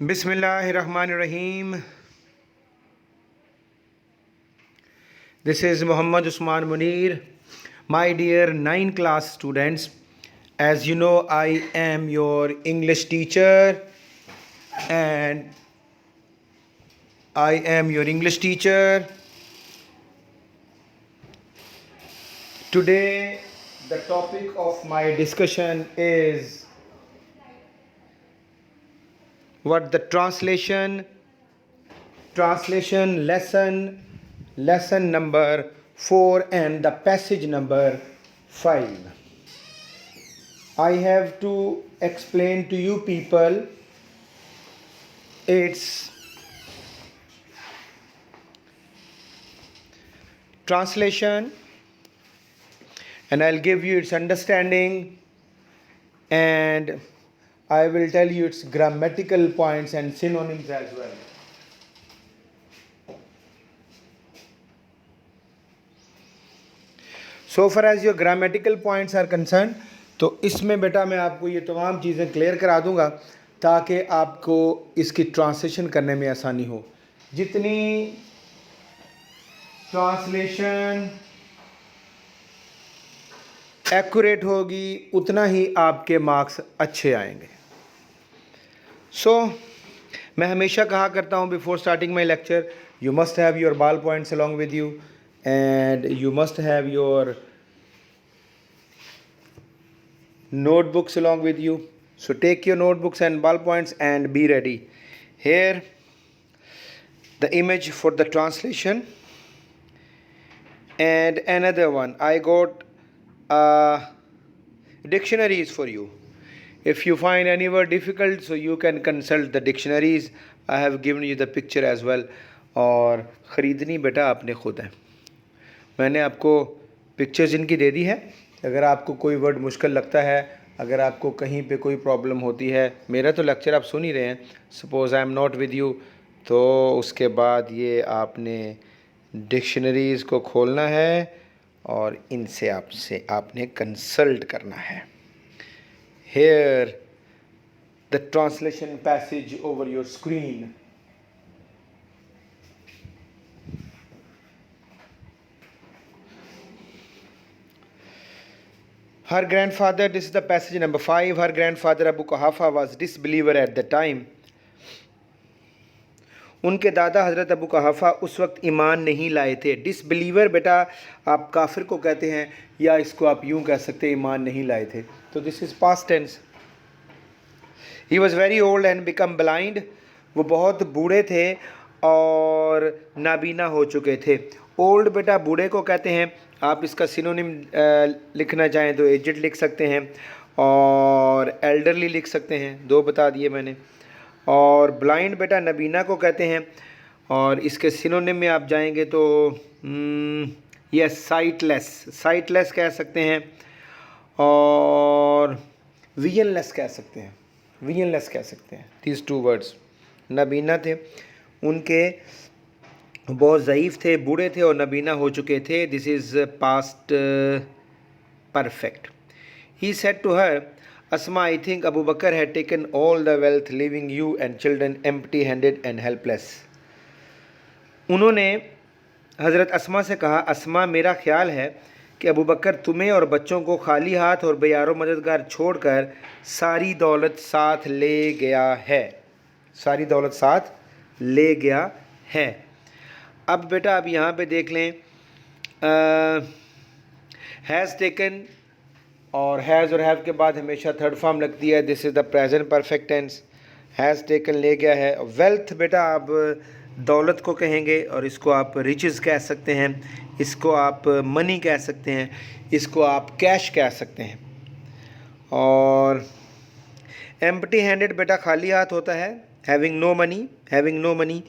Bismillahirrahmanirrahim. This is Muhammad Usman Munir. My dear 9 class students, as you know, I am your English teacher and Today, the topic of my discussion is what the translation lesson number 4 and the passage number 5. I have to explain to you people its translation, and I'll give you its understanding, and I will tell you its grammatical points and synonyms as well. So far as your grammatical points are concerned, तो इसमें बेटा मैं आपको ये तमाम चीज़ें clear करा दूंगा ताकि आपको इसकी ट्रांसलेशन करने में आसानी हो। जितनी ट्रांसलेशन एक्यूरेट होगी उतना ही आपके मार्क्स अच्छे आएंगे। मैं हमेशा कहा करता हूँ before starting my lecture, you must have your ball points along with you and you must have your notebooks along with you. So take your notebooks and ballpoints and be ready. Here the image for the translation, and another one, I got dictionaries for you. If you find any word difficult, so you can consult the dictionaries. I have given you the picture as well. और ख़रीदनी बेटा आपने खुद है, मैंने आपको pictures इनकी दे दी है। अगर आपको कोई वर्ड मुश्किल लगता है, अगर आपको कहीं पे कोई प्रॉब्लम होती है, मेरा तो लेक्चर आप सुन ही रहे हैं, suppose I am not with you, तो उसके बाद ये आपने डिक्शनरीज़ को खोलना है और इनसे आपने कंसल्ट करना है। Here the translation passage over your screen. Her grandfather, this is the passage number 5, her grandfather Abu Quhafa was disbeliever at the time. उनके दादा हज़रत अबू कुहाफ़ा उस वक्त ईमान नहीं लाए थे। डिसबिलीवर बेटा आप काफिर को कहते हैं, या इसको आप यूँ कह सकते हैं ईमान नहीं लाए थे, तो this is past tense. He was very old and become blind, वो बहुत बूढ़े थे और नाबीना हो चुके थे। ओल्ड बेटा बूढ़े को कहते हैं, आप इसका सिनोनिम लिखना चाहें तो एजड लिख सकते हैं और एल्डरली लिख सकते हैं, 2 बता दिए मैंने। और ब्लाइंड बेटा नबीना को कहते हैं, और इसके सिनोनिम में आप जाएंगे तो यस साइटलेस कह सकते हैं, और विजनलेस कह सकते हैं। These 2 words. नबीना थे, उनके बहुत ज़ईफ़ थे, बूढ़े थे और नबीना हो चुके थे। This is past perfect. He said to her, Asma, I think Abu Bakr had taken all the wealth, leaving you and children empty-handed and helpless. उन्होंने हज़रत अस्मा से कहा, अस्मा मेरा ख्याल है कि अबू बकर तुम्हें और बच्चों को खाली हाथ और बेयारो मददगार छोड़कर सारी दौलत साथ ले गया है। अब बेटा आप यहाँ पे देख लें, हैज़ टेकन और हैज़ और हैव के बाद हमेशा थर्ड फॉर्म लगती है। This is the present perfect tense. Has taken ले गया है। वेल्थ बेटा आप दौलत को कहेंगे, और इसको आप रिचेस कह सकते हैं, इसको आप मनी कह सकते हैं, इसको आप कैश कह सकते हैं। और एम्प्टी हैंडेड बेटा खाली हाथ होता है, हैविंग नो मनी,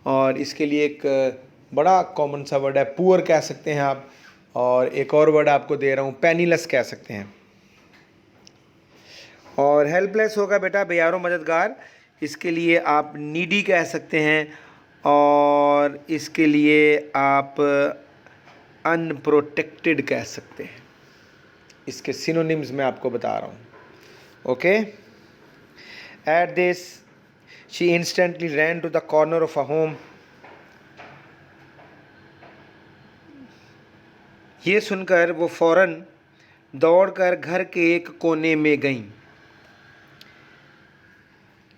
और इसके लिए एक बड़ा कॉमन सा वर्ड है पुअर कह सकते हैं आप, और एक और वर्ड आपको दे रहा हूँ पेनीलेस कह सकते हैं। और हेल्पलेस होगा बेटा बेयारो मददगार, इसके लिए आप नीडी कह सकते हैं, और इसके लिए आप अनप्रोटेक्टेड कह सकते हैं। इसके सिनोनिम्स मैं आपको बता रहा हूँ। Okay, at this she instantly ran to the corner of a home. ये सुनकर वो फौरन दौड़कर घर के एक कोने में गईं।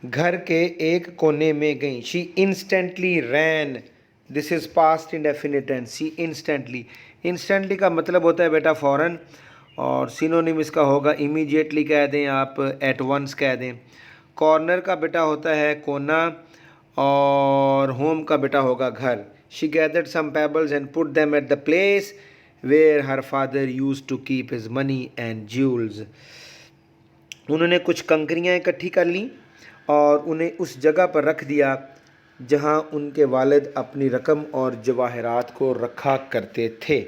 घर के एक कोने में गईं। She instantly ran, this is past indefinite tense. She instantly, instantly का मतलब होता है बेटा फ़ौरन, और सिनोनिम इसका होगा इमीडिएटली कह दें आप, एट वंस कह दें। कॉर्नर का बेटा होता है कोना, और होम का बेटा होगा घर। She gathered some pebbles and put them at the place where her father used to keep his money and jewels. उन्होंने कुछ कंकरियाँ इकट्ठी कर लीं और उन्हें उस जगह पर रख दिया जहाँ उनके वालिद अपनी रकम और जवाहरात को रखा करते थे।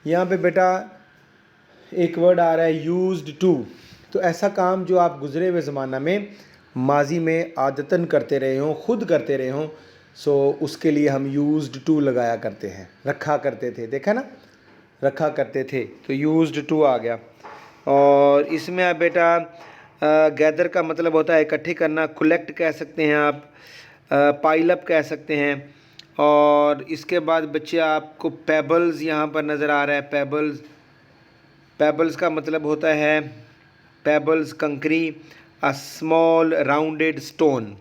यहाँ पे बेटा एक वर्ड आ रहा है यूज्ड टू। तो ऐसा काम जो आप गुज़रे हुए ज़माना में माजी में आदतन करते रहे हों, खुद करते रहे हों, सो उसके लिए हम यूज्ड टू लगाया करते हैं। रखा करते थे, देखा ना, रखा करते थे, तो यूज्ड टू आ गया। और इसमें आप बेटा गैदर का मतलब होता है इकट्ठे करना, कलेक्ट कह सकते हैं आप, पाइल अप कह सकते हैं। और इसके बाद बच्चे आपको पेबल्स यहाँ पर नज़र आ रहा है। पेबल्स का मतलब होता है, पेबल्स कंकरी, अ स्मॉल राउंडेड स्टोन।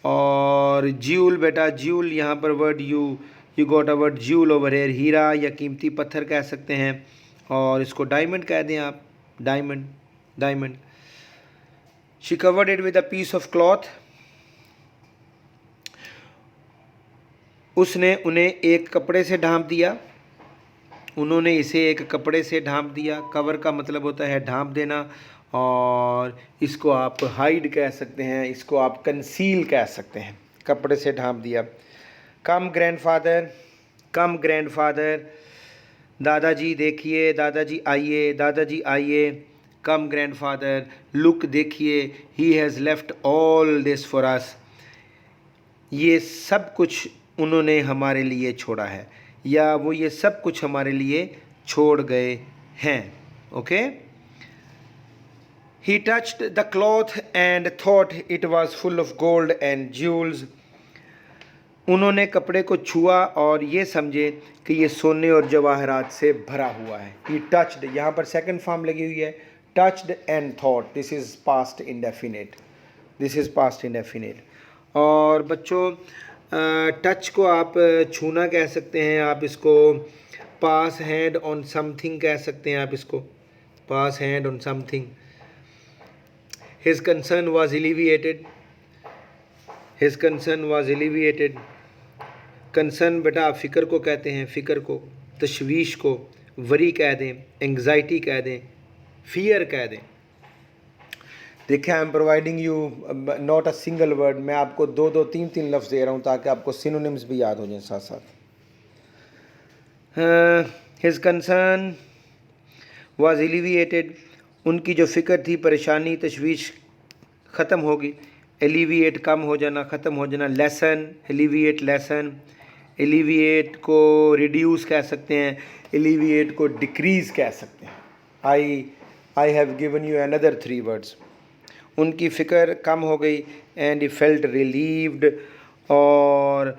और ज्यूल बेटा, ज्यूल यहाँ पर word you got a word jewel over here, हीरा या कीमती पत्थर कह सकते हैं। और इसको डायमंड कह दें आप, diamond. She covered it with a piece of cloth. उसने उन्हें एक कपड़े से ढांप दिया। उन्होंने इसे एक कपड़े से ढांप दिया। कवर का मतलब होता है ढांप देना, और इसको आप हाइड कह सकते हैं, इसको आप कंसील कह सकते हैं। कपड़े से ढांप दिया। कम ग्रैंडफादर, दादाजी देखिए, दादाजी आइए। कम ग्रैंडफादर, लुक देखिए, he has left all this for us. ये सब कुछ उन्होंने हमारे लिए छोड़ा है, या वो ये सब कुछ हमारे लिए छोड़ गए हैं। Okay. He touched the cloth and thought it was full of gold and jewels. उन्होंने कपड़े को छुआ और ये समझे कि ये सोने और जवाहरात से भरा हुआ है। ही टच्ड, यहाँ पर सेकंड फॉर्म लगी हुई है, touched and thought, this is past indefinite. और बच्चों टच को आप छूना कह सकते हैं, आप इसको पास हैंड ऑन समथिंग कह सकते हैं, आप इसको pass hand on something. His concern was alleviated. Concern बेटा आप फ़िक्र को कहते हैं, फ़िक्र को, तशवीश को वरी कह दें, एंग्जाइटी कह दें, फियर कह दें। देखिए, I am providing you not a single word, मैं आपको दो तीन लफ्ज़ दे रहा हूँ ताकि आपको सिनोनिम्स भी याद हो जाएं साथ साथ। हिज कंसर्न वाज एलिविएटेड, उनकी जो फ़िक्र थी, परेशानी, तशवीश ख़त्म होगी। एलिविएट कम हो जाना, ख़त्म हो जाना। Lesson, alleviate lesson. एलिविएट को रिड्यूस कह सकते हैं, एलिविएट को डिक्रीज़ कह सकते हैं। I have given you another 3 words. उनकी फ़िक्र कम हो गई, एंड ही फेल्ट रिलीव्ड, और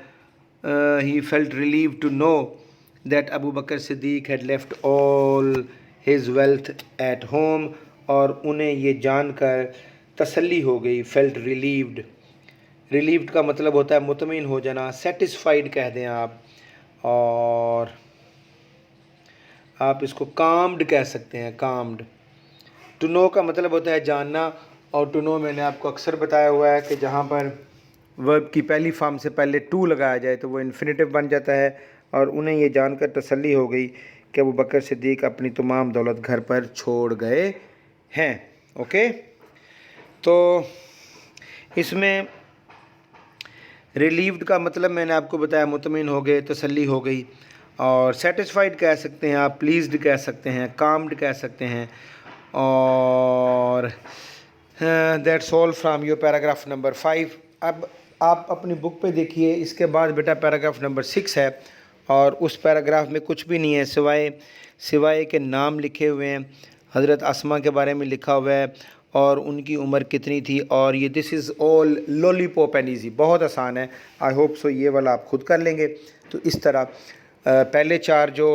he felt relieved to know that Abu Bakr Siddiq had left all his wealth at home. और उन्हें ये जानकर तसल्ली हो गई। फेल्ट रिलीव्ड का मतलब होता है मुतमिन हो जाना, सेटिस्फाइड कह दें आप, और आप इसको काम्ड कह सकते हैं, काम्ड। टू नो का मतलब होता है जानना, और टू नो मैंने आपको अक्सर बताया हुआ है कि जहाँ पर वर्ब की पहली फॉर्म से पहले टू लगाया जाए तो वो इन्फिनेटिव बन जाता है। और उन्हें ये जानकर तसल्ली हो गई कि अबू बकर सिद्दीक अपनी तमाम दौलत घर पर छोड़ गए हैं। ओके, तो इसमें रिलीव्ड का मतलब मैंने आपको बताया मुतमिन हो गए, तसल्ली हो गई। और सेटिस्फाइड कह सकते हैं आप, प्लीज्ड कह सकते हैं, काम्ड कह सकते हैं। और that's all from your paragraph number 5। अब आप अपनी बुक पे देखिए, इसके बाद बेटा पैराग्राफ नंबर 6 है, और उस पैराग्राफ में कुछ भी नहीं है सिवाय के नाम लिखे हुए हैं। हज़रत अस्मा के बारे में लिखा हुआ है, और उनकी उम्र कितनी थी, और ये this is all lollipop and easy, बहुत आसान है। आई होप सो ये वाला आप खुद कर लेंगे। तो इस तरह पहले 4 जो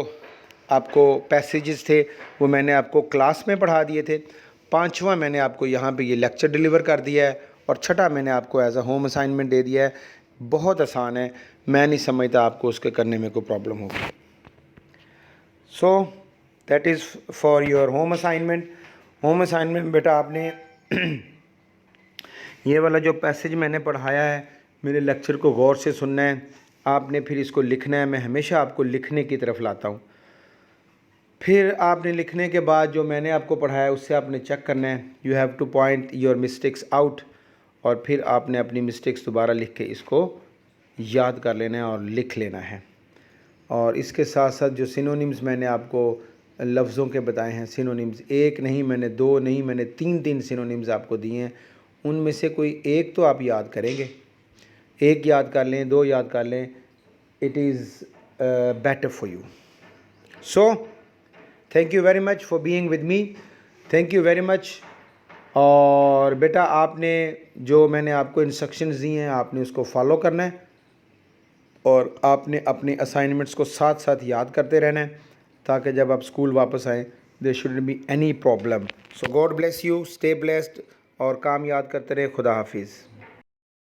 आपको पैसेजेस थे वो मैंने आपको क्लास में पढ़ा दिए थे, 5वां मैंने आपको यहाँ पे ये लेक्चर डिलीवर कर दिया है, और छठा मैंने आपको एज अ होम असाइनमेंट दे दिया है। बहुत आसान है, मैं नहीं समझता आपको उसके करने में कोई प्रॉब्लम होगी। So that is for your home assignment. Home assignment बेटा आपने ये वाला जो पैसेज मैंने पढ़ाया है, मेरे लेक्चर को गौर से सुनना है आपने, फिर इसको लिखना है। मैं हमेशा आपको लिखने की तरफ लाता हूँ। फिर आपने लिखने के बाद जो मैंने आपको पढ़ाया उससे आपने चेक करना है। You have two point your mistakes out, और फिर आपने अपनी मिस्टेक्स दोबारा लिख के इसको याद कर लेना है और लिख लेना है। और इसके साथ साथ जो सिनोनिम्स मैंने आपको लफ्ज़ों के बताए हैं, सिनोनिम्स एक नहीं, मैंने 2 नहीं, मैंने 3 सिनोनिम्स आपको दिए हैं। उनमें से कोई एक तो आप याद करेंगे, एक याद कर लें, 2 याद कर लें, it is better for you. So thank you very much for being with me, thank you very much. और बेटा आपने जो मैंने आपको इंस्ट्रक्शंस दिए हैं आपने उसको फॉलो करना है, और आपने अपने असाइनमेंट्स को साथ साथ याद करते रहना है, ताकि जब आप स्कूल वापस आएँ there shouldn't be any problem. So God bless you, stay blessed, और काम याद करते रहे। खुदा हाफिज़।